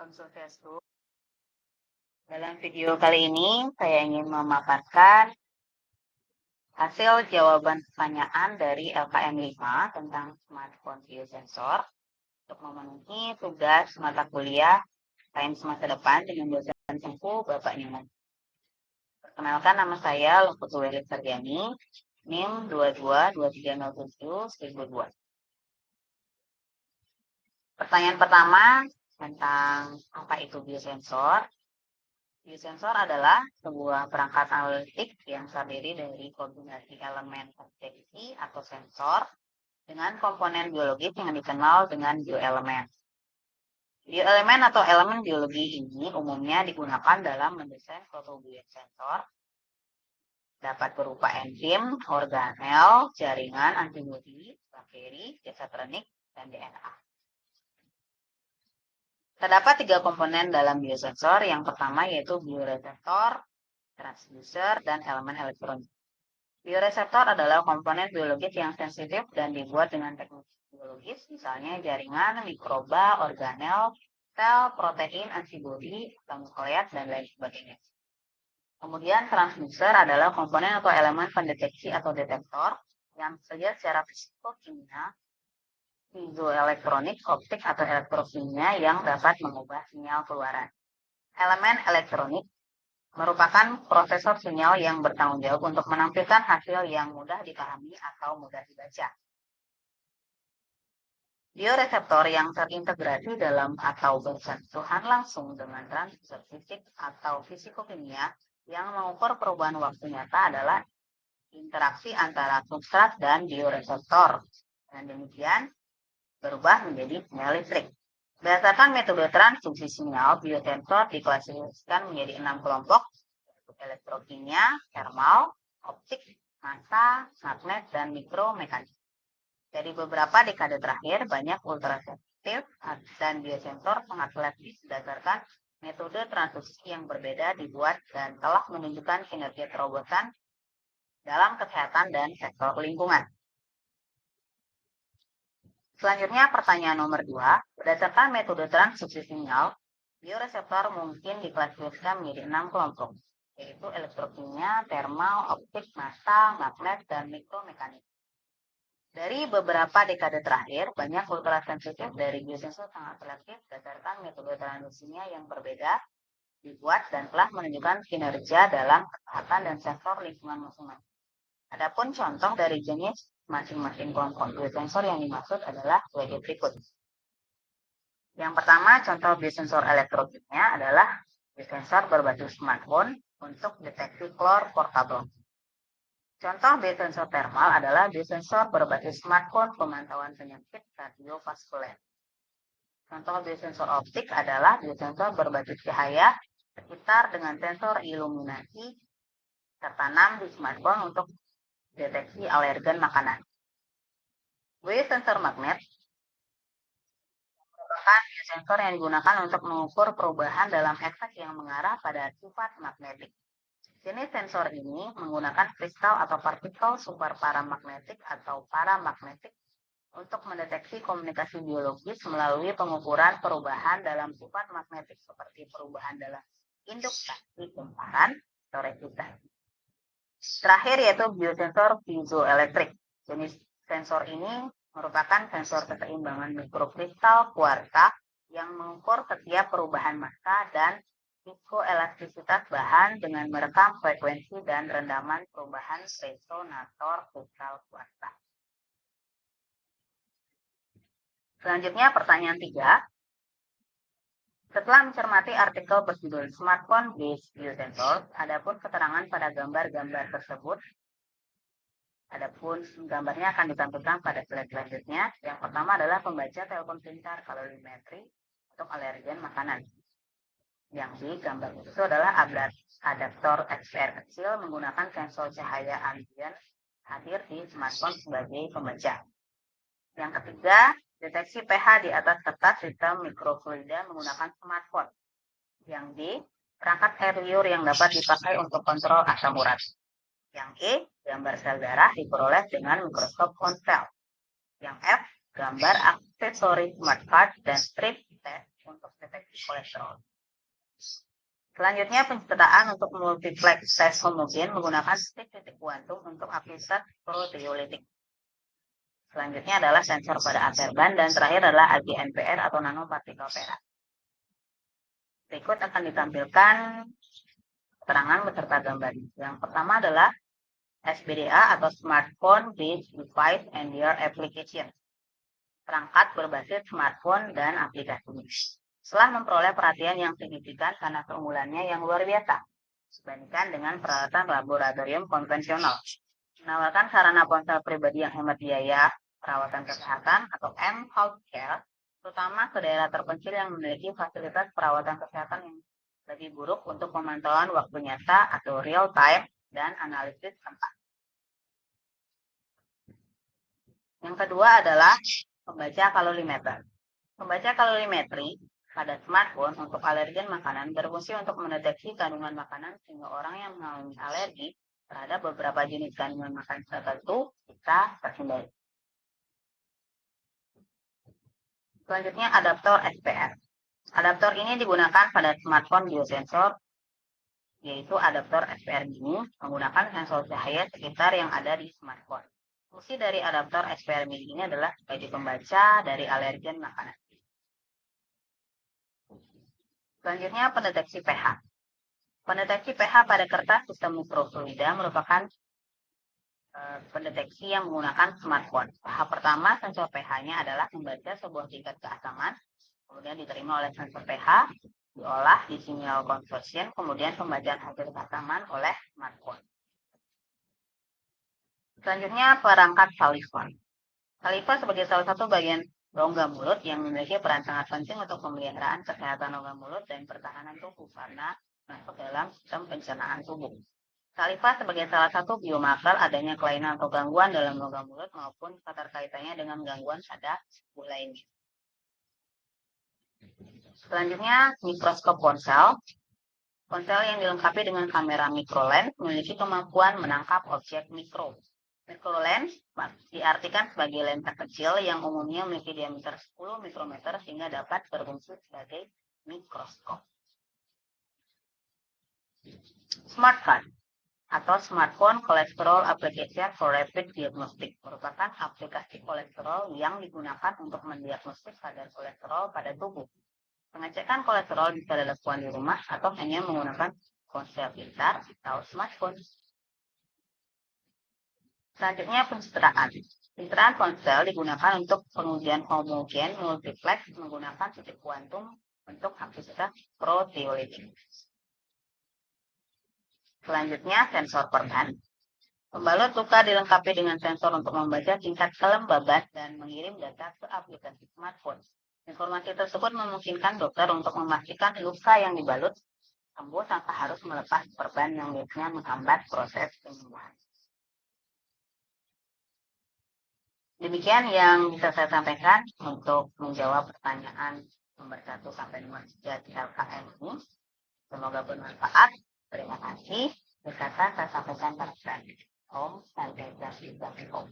Om Swastiastu. Dalam video kali ini, saya ingin memaparkan hasil jawaban pertanyaan dari LKM 5 tentang smartphone biosensor untuk memenuhi tugas mata kuliah sains masa depan dengan dosen Sengku Bapak Nyoman. Perkenalkan, nama saya Lukut Welik Sarjani, NIM 222307-1002. Pertanyaan pertama tentang apa itu biosensor. Biosensor adalah sebuah perangkat analitik yang terdiri dari kombinasi elemen deteksi atau sensor dengan komponen biologis yang dikenal dengan bioelemen. Bioelemen atau elemen biologi ini umumnya digunakan dalam mendesain suatu biosensor, dapat berupa enzim, organel, jaringan, antibodi, bakteri, jasa klinik, dan DNA. Terdapat 3 komponen dalam biosensor. Yang pertama yaitu bioreseptor, transducer, dan elemen elektronik. Bioreseptor adalah komponen biologis yang sensitif dan dibuat dengan teknik biologis, misalnya jaringan, mikroba, organel, sel, protein, antibodi, atau nukleat, dan lain sebagainya. Kemudian transducer adalah komponen atau elemen pendeteksi atau detektor yang bekerja secara fisikokimia, piezoelektronik, optik, atau elektrokimia yang dapat mengubah sinyal keluaran. Elemen elektronik merupakan prosesor sinyal yang bertanggung jawab untuk menampilkan hasil yang mudah dipahami atau mudah dibaca. Bioreseptor yang terintegrasi dalam atau bersentuhan langsung dengan transducer fisik atau fisikokimia yang mengukur perubahan waktu nyata adalah interaksi antara substrat dan bioreseptor. Dan demikian berubah menjadi sinyal listrik. Berdasarkan metode transduksi sinyal, biosensor diklasifikasikan menjadi 6 kelompok, yaitu elektrokimia, termal, optik, massa, magnet, dan mikromekanik. Dari beberapa dekade terakhir, banyak ultrasensitif dan biosensor sangat selektif berdasarkan metode transduksi yang berbeda dibuat dan telah menunjukkan kinerja terobosan dalam kesehatan dan sektor lingkungan. Selanjutnya pertanyaan nomor 2, berdasarkan metode transduksi sinyal, bioreseptor mungkin diklasifikasikan menjadi 6 kelompok, yaitu elektrokimia, termal, optik, massa, magnet, dan mikromekanik. Dari beberapa dekade terakhir, banyak ultrasensitif dari biosensor sangat selektif berdasarkan metode transduksinya yang berbeda dibuat dan telah menunjukkan kinerja dalam kesehatan dan sektor lingkungan masing-masing. Adapun contoh dari jenis masing-masing kelompok biosensor yang dimaksud adalah sebagai berikut. Yang pertama, contoh biosensor elektrokimia adalah biosensor berbasis smartphone untuk deteksi klor portable. Contoh biosensor termal adalah biosensor berbasis smartphone pemantauan penyakit kardiovaskuler. Contoh biosensor optik adalah biosensor berbasis cahaya sekitar dengan sensor iluminasi tertanam di smartphone untuk deteksi alergen makanan. Biosensor magnet merupakan biosensor yang digunakan untuk mengukur perubahan dalam efek yang mengarah pada sifat magnetik. Jenis sensor ini menggunakan kristal atau partikel superparamagnetik atau paramagnetik untuk mendeteksi komunikasi biologis melalui pengukuran perubahan dalam sifat magnetik seperti perubahan dalam induktasi kumparan atau resistasi. Terakhir yaitu biosensor piezoelektrik. Jenis sensor ini merupakan sensor keseimbangan mikrokristal kuarsa yang mengukur setiap perubahan massa dan psikoelastisitas bahan dengan merekam frekuensi dan rendaman perubahan resonator kristal kuarsa. Selanjutnya pertanyaan 3. Setelah mencermati artikel berjudul Smartphone Based Biosensors, adapun keterangan pada gambar-gambar tersebut, adapun gambarnya akan ditampilkan pada slide selanjutnya. Yang pertama adalah pembaca telepon pintar kalorimetri untuk alergen makanan. Yang di gambar itu adalah adaptor XR kecil menggunakan sensor cahaya ambien hadir di smartphone sebagai pembaca. Yang ketiga, deteksi pH di atas kertas sistem mikrofluida menggunakan smartphone. Yang D, perangkat air liur yang dapat dipakai untuk kontrol asam urat. Yang E, gambar sel darah diperoleh dengan mikroskop ponsel. Yang F, gambar aksesori smart card dan strip test untuk deteksi kolesterol. Selanjutnya pencitraan untuk multiplex tes homogen menggunakan titik kuantum untuk aktivitas proteolitik. Selanjutnya adalah sensor pada aserban dan terakhir adalah AGNPR atau nanopartikel perak. Berikut akan ditampilkan keterangan beserta gambar. Yang pertama adalah SBDA atau Smartphone Based Device and Their Application. Perangkat berbasis smartphone dan aplikasinya. Setelah memperoleh perhatian yang signifikan karena keunggulannya yang luar biasa dibandingkan dengan peralatan laboratorium konvensional. Menawarkan sarana ponsel pribadi yang hemat biaya, perawatan kesehatan atau M-Healthcare, terutama ke daerah terpencil yang memiliki fasilitas perawatan kesehatan yang lebih buruk untuk pemantauan waktu nyata atau real time dan analisis tempat. Yang kedua adalah pembaca kalorimeter. Pembaca kalorimetri pada smartphone untuk alergen makanan berfungsi untuk mendeteksi kandungan makanan sehingga orang yang mengalami alergi terhadap beberapa jenis kandungan makanan tertentu bisa terhindari. Selanjutnya adaptor SPR. Adaptor ini digunakan pada smartphone biosensor, yaitu adaptor SPR ini menggunakan sensor cahaya sekitar yang ada di smartphone. Fungsi dari adaptor SPR ini adalah sebagai pembaca dari alergen makanan. Selanjutnya pendeteksi pH. Pendeteksi pH pada kertas sistem mikrofluida merupakan pendeteksi yang menggunakan smartphone. Tahap pertama sensor pH-nya adalah membaca sebuah tingkat keasaman, kemudian diterima oleh sensor pH, diolah di sinyal conversion, kemudian pembacaan hasil keasaman oleh smartphone. Selanjutnya perangkat saliva. Saliva sebagai salah satu bagian rongga mulut yang memiliki peran sangat penting untuk pemeliharaan kesehatan rongga mulut dan pertahanan tubuh karena masuk dalam sistem pencernaan tubuh. Saliva sebagai salah satu biomarker adanya kelainan atau gangguan dalam rongga mulut maupun keterkaitannya dengan gangguan pada tubuh lainnya. Selanjutnya mikroskop ponsel. Ponsel yang dilengkapi dengan kamera microlens memiliki kemampuan menangkap objek mikro. Microlens diartikan sebagai lensa kecil yang umumnya memiliki diameter 10 mikrometer sehingga dapat berfungsi sebagai mikroskop. Smartcard atau Smartphone Cholesterol Application for Rapid Diagnostic merupakan aplikasi kolesterol yang digunakan untuk mendiagnostik kadar kolesterol pada tubuh. Pengecekan kolesterol bisa dilakukan di rumah atau hanya menggunakan ponsel pintar atau smartphone. Selanjutnya pencitraan. Pencitraan ponsel digunakan untuk pengujian homogen multiplex menggunakan titik kuantum untuk aktivitas proteolitik. Selanjutnya sensor perban. Pembalut luka dilengkapi dengan sensor untuk membaca tingkat kelembaban dan mengirim data ke aplikasi smartphone. Informasi tersebut memungkinkan dokter untuk memastikan luka yang dibalut sembuh tanpa harus melepas perban yang biasanya menghambat proses penyembuhan. Demikian yang bisa saya sampaikan untuk menjawab pertanyaan nomor 1 sampai nomor 3 di LKM ini. Semoga bermanfaat. Terima kasih. Berkata saya sampaikan pada Om Santai Om.